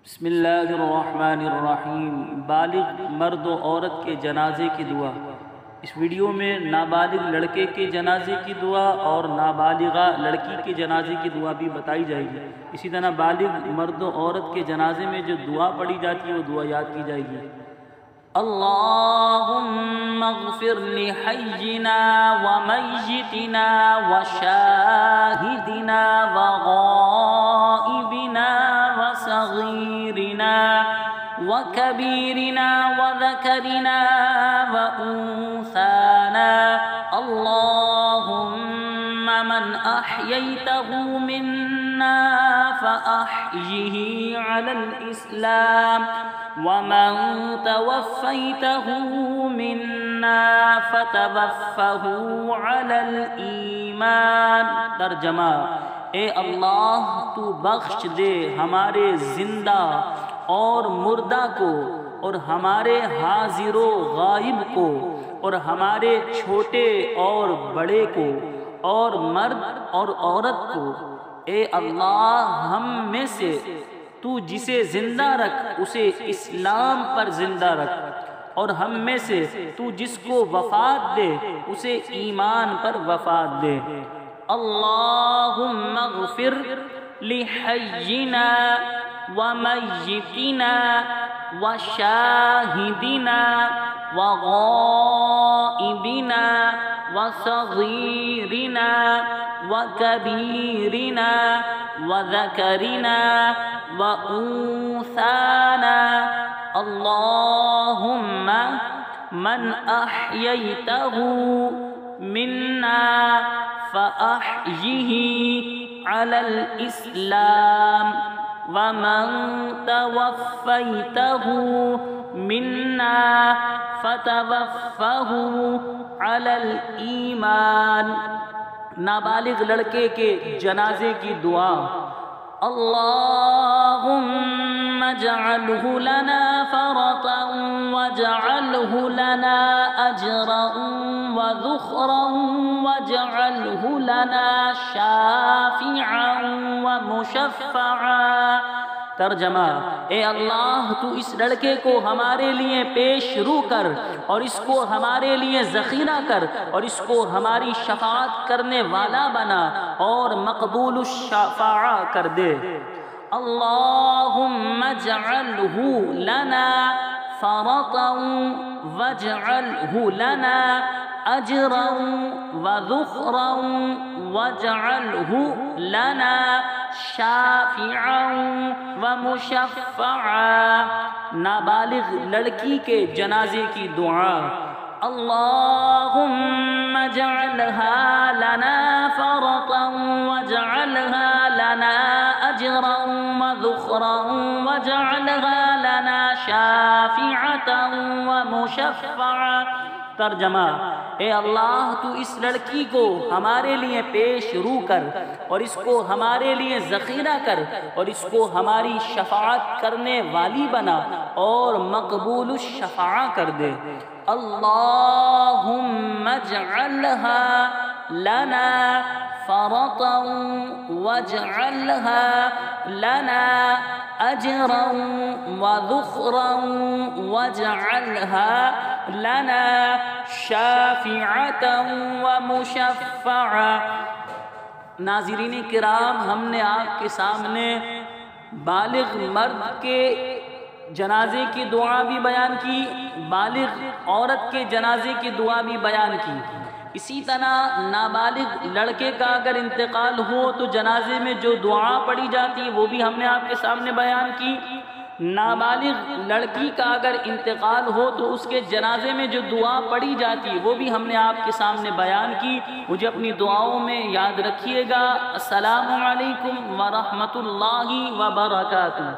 بسم اللہ الرحمن الرحیم۔ بالغ مرد و عورت کے جنازے کی دعا۔ اس ویڈیو میں نابالغ لڑکے کے جنازے کی دعا اور نابالغہ لڑکی کے جنازے کی دعا بھی بتائی جائے گی۔ اسی طرح بالغ مرد و عورت کے جنازے میں جو دعا پڑھی جاتی ہے وہ دعا یاد کی جائے گی۔ اللہم اغفر لحینا ومیتنا وشاہدنا وغائبنا وصغیرنا وکبیرنا وذکرنا وانثانا اللہم من احییتہ منا فاحیہ علی الاسلام ومن توفیتہ منا فتوفہ علی الایمان۔ ترجمہ: اے اللہ تو بخش دے ہمارے زندہ اور مردہ کو اور ہمارے حاضر و غائب کو اور ہمارے چھوٹے اور بڑے کو اور مرد اور عورت کو۔ اے اللہ ہم میں سے تو جسے زندہ رکھ اسے اسلام پر زندہ رکھ، اور ہم میں سے تو جس کو وفات دے اسے ایمان پر وفات دے۔ اللہم اغفر لحینا ومیتنا وشاہدنا وغائبنا وصغیرنا وکبیرنا وذکرنا وانثانا اللہم من احییتہ منا فاحیہ علی الاسلام ومن توفیتہ منا فتوفہ علی الایمان۔ نابالغ لڑکے کے جنازے کی دعا۔ اللہم اجعلہ لنا فرطا واجعلہ لنا اجرا وذخرا واجعلہ لنا شافعا ومشفعا۔ ترجمہ: اے اللہ تو اس لڑکے کو ہمارے لیے پیش رو کر اور اس کو ہمارے لیے ذخیرہ کر اور اس کو ہماری شفاعت کرنے والا بنا اور مقبول الشفاعہ کر دے۔ اللہم اجعلہ لنا فرطا واجعلہ لنا اجرا وذخرا واجعلہ لنا شافعا ومشفعا۔ نابالغ لڑکی کے جنازے کی دعا۔ اللہم اجعلہا لنا فرطا واجعلہا لنا اجرا وذخرا واجعلہا لنا شافعا ومشفعا۔ ترجمہ: اے اللہ تو اس لڑکی کو ہمارے لیے پیش رو کر اور اس کو ہمارے لیے ذخیرہ کر اور اس کو ہماری شفاعت کرنے والی بنا اور مقبول الشفاعہ کر دے۔ اللہم اجعلہا لنا فرطا واجعلہا لنا اجرا وذخرا واجعلہا لنا شافعا ومشفعا۔ ناظرین کرام، ہم نے آپ کے سامنے بالغ مرد کے جنازے کی دعا بھی بیان کی، بالغ عورت کے جنازے کی دعا بھی بیان کی۔ اسی طرح نابالغ لڑکے کا اگر انتقال ہو تو جنازے میں جو دعا پڑھی جاتی ہے وہ بھی ہم نے آپ کے سامنے بیان کی۔ نابالغ لڑکی کا اگر انتقال ہو تو اس کے جنازے میں جو دعا پڑھی جاتی ہے وہ بھی ہم نے آپ کے سامنے بیان کی۔ مجھے اپنی دعاؤں میں یاد رکھیے گا۔ السلام علیکم ورحمۃ اللہ وبرکاتہ۔